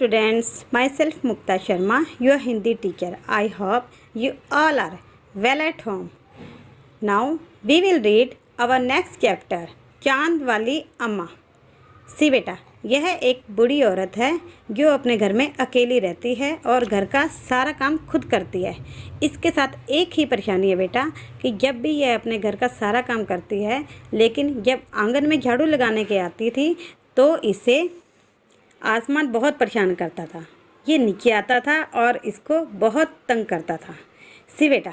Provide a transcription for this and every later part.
students, myself Mukta Sharma, your Hindi teacher. I hope you all are well at home. Now we will read our next chapter, चांद वाली अम्मा। सी बेटा, यह एक बूढ़ी औरत है जो अपने घर में अकेली रहती है और घर का सारा काम खुद करती है। इसके साथ एक ही परेशानी है बेटा कि जब भी यह अपने घर का सारा काम करती है, लेकिन जब आंगन में झाड़ू लगाने के आती थी तो इसे आसमान बहुत परेशान करता था। ये नीचे आता था और इसको बहुत तंग करता था। सी बेटा,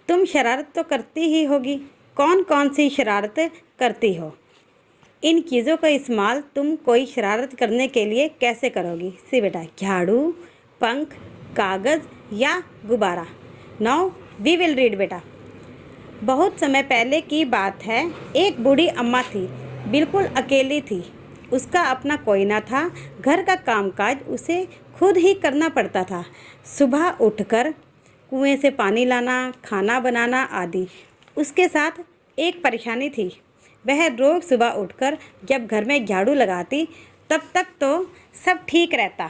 तुम शरारत तो करती ही होगी। कौन कौन सी शरारत करती हो? इन चीज़ों का इस्तेमाल तुम कोई शरारत करने के लिए कैसे करोगी? सी बेटा, झाड़ू, पंख, कागज़ या गुब्बारा। नाउ वी विल रीड बेटा। बहुत समय पहले की बात है। एक बूढ़ी अम्मा थी, बिल्कुल अकेली थी। उसका अपना कोई ना था। घर का कामकाज उसे खुद ही करना पड़ता था। सुबह उठकर कुएं से पानी लाना, खाना बनाना आदि। उसके साथ एक परेशानी थी। वह रोज़ सुबह उठकर जब घर में झाड़ू लगाती तब तक तो सब ठीक रहता,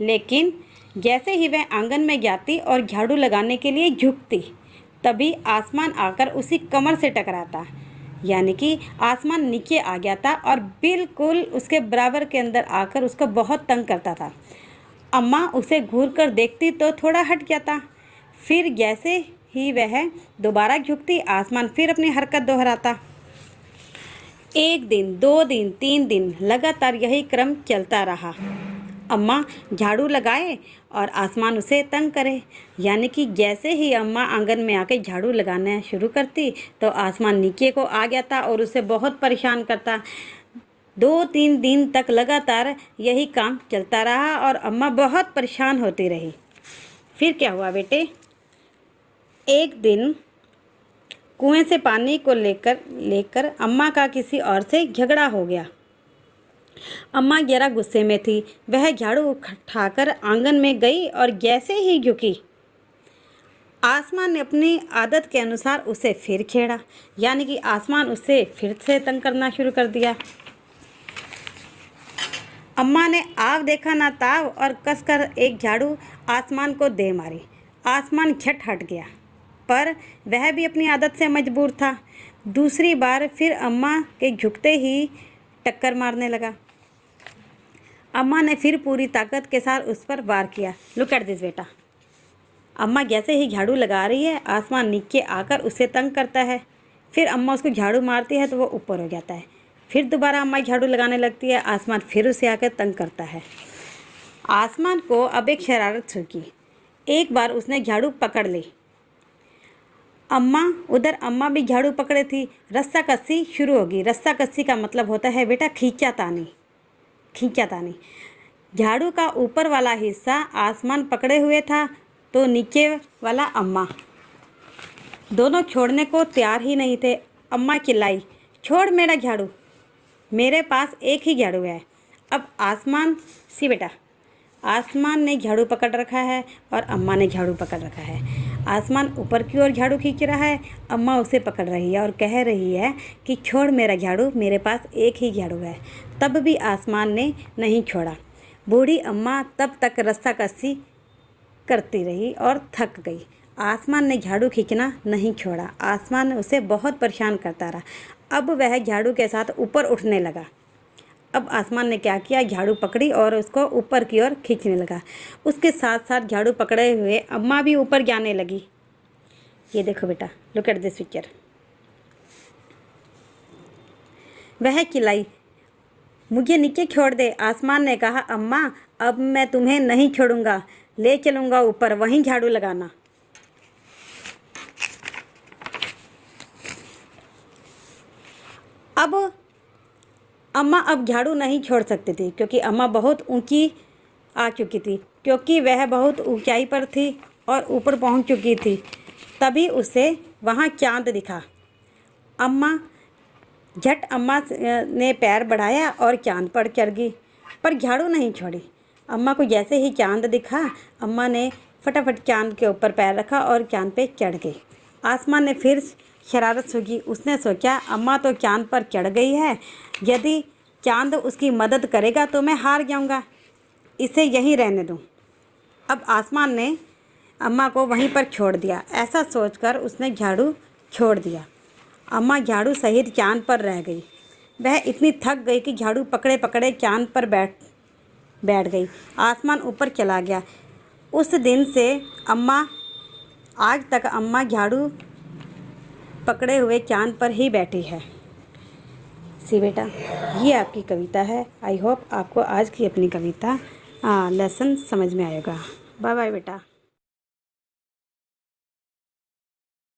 लेकिन जैसे ही वह आंगन में जाती और झाड़ू लगाने के लिए झुकती, तभी आसमान आकर उसी कमर से टकराता। यानी कि आसमान नीचे आ गया था और बिल्कुल उसके बराबर के अंदर आकर उसको बहुत तंग करता था। अम्मा उसे घूर कर देखती तो थोड़ा हट जाता, फिर जैसे ही वह दोबारा झुकती, आसमान फिर अपनी हरकत दोहराता। एक दिन, 2 दिन, 3 दिन लगातार यही क्रम चलता रहा। अम्मा झाड़ू लगाए और आसमान उसे तंग करे। यानी कि जैसे ही अम्मा आंगन में आके झाड़ू लगाना शुरू करती तो आसमान नीचे को आ जाता और उसे बहुत परेशान करता। 2-3 दिन तक लगातार यही काम चलता रहा और अम्मा बहुत परेशान होती रही। फिर क्या हुआ बेटे? एक दिन कुएं से पानी को लेकर अम्मा का किसी और से झगड़ा हो गया। अम्मा जरा गुस्से में थी। वह झाड़ू उठाकर आंगन में गई और जैसे ही झुकी, आसमान ने अपनी आदत के अनुसार उसे फिर छेड़ा। यानी कि आसमान उसे फिर से तंग करना शुरू कर दिया। अम्मा ने आव देखा ना ताव और कसकर एक झाड़ू आसमान को दे मारी। आसमान झट हट गया, पर वह भी अपनी आदत से मजबूर था। दूसरी बार फिर अम्मा के झुकते ही टक्कर मारने लगा। अम्मा ने फिर पूरी ताकत के साथ उस पर वार किया। लुक एट दिस बेटा। अम्मा जैसे ही झाड़ू लगा रही है, आसमान नीचे आकर उसे तंग करता है। फिर अम्मा उसको झाड़ू मारती है तो वो ऊपर हो जाता है। फिर दोबारा अम्मा झाड़ू लगाने लगती है, आसमान फिर उसे आकर तंग करता है। आसमान को अब एक शरारत सूझी। एक बार उसने झाड़ू पकड़ ली। अम्मा भी झाड़ू पकड़े थी। रस्सा कस्सी शुरू होगी। रस्सा कस्सी का मतलब होता है बेटा खींचातानी। झाड़ू का ऊपर वाला हिस्सा आसमान पकड़े हुए था तो नीचे वाला अम्मा। दोनों छोड़ने को तैयार ही नहीं थे। अम्मा चिल्लाई, छोड़ मेरा झाड़ू, मेरे पास एक ही झाड़ू है। अब सी बेटा, आसमान ने झाड़ू पकड़ रखा है और अम्मा ने झाड़ू पकड़ रखा है। आसमान ऊपर की ओर झाड़ू खींच रहा है, अम्मा उसे पकड़ रही है और कह रही है कि छोड़ मेरा झाड़ू, मेरे पास एक ही झाड़ू है। तब भी आसमान ने नहीं छोड़ा। बूढ़ी अम्मा तब तक रस्सा कस्सी करती रही और थक गई। आसमान ने झाड़ू खींचना नहीं छोड़ा। आसमान उसे बहुत परेशान करता रहा। अब वह झाड़ू के साथ ऊपर उठने लगा। अब आसमान ने क्या किया? झाड़ू पकड़ी और उसको ऊपर की ओर खींचने लगा। उसके साथ साथ झाड़ू पकड़े हुए अम्मा भी ऊपर जाने लगी। ये देखो बेटा, लुक एट दिस पिक्चर। वह चिल्लाई, मुझे नीचे छोड़ दे। आसमान ने कहा, अम्मा अब मैं तुम्हें नहीं छोड़ूंगा, ले चलूँगा ऊपर, वहीं झाड़ू लगाना। अब अम्मा अब झाड़ू नहीं छोड़ सकती थी क्योंकि अम्मा बहुत ऊंची आ चुकी थी, क्योंकि वह बहुत ऊंचाई पर थी और ऊपर पहुंच चुकी थी। तभी उसे वहां चांद दिखा। अम्मा ने पैर बढ़ाया और चांद पर चढ़ गई, पर झाड़ू नहीं छोड़ी। अम्मा को जैसे ही चांद दिखा, अम्मा ने फटाफट चांद के ऊपर पैर रखा और चांद पे चढ़ गई। आसमान ने फिर शरारत सूझी। उसने सोचा, अम्मा तो चांद पर चढ़ गई है, यदि चांद उसकी मदद करेगा तो मैं हार जाऊंगा। इसे यहीं रहने दूँ। अब आसमान ने अम्मा को वहीं पर छोड़ दिया। ऐसा सोचकर उसने झाड़ू छोड़ दिया। अम्मा झाड़ू सहित चाँद पर रह गई। वह इतनी थक गई कि झाड़ू पकड़े पकड़े चाँद पर बैठ गई। आसमान ऊपर चला गया। उस दिन से आज तक अम्मा झाड़ू पकड़े हुए चाँद पर ही बैठी है। सी बेटा, ये आपकी कविता है। आई होप आपको आज की अपनी कविता लेसन समझ में आएगा। बाय बाय बेटा।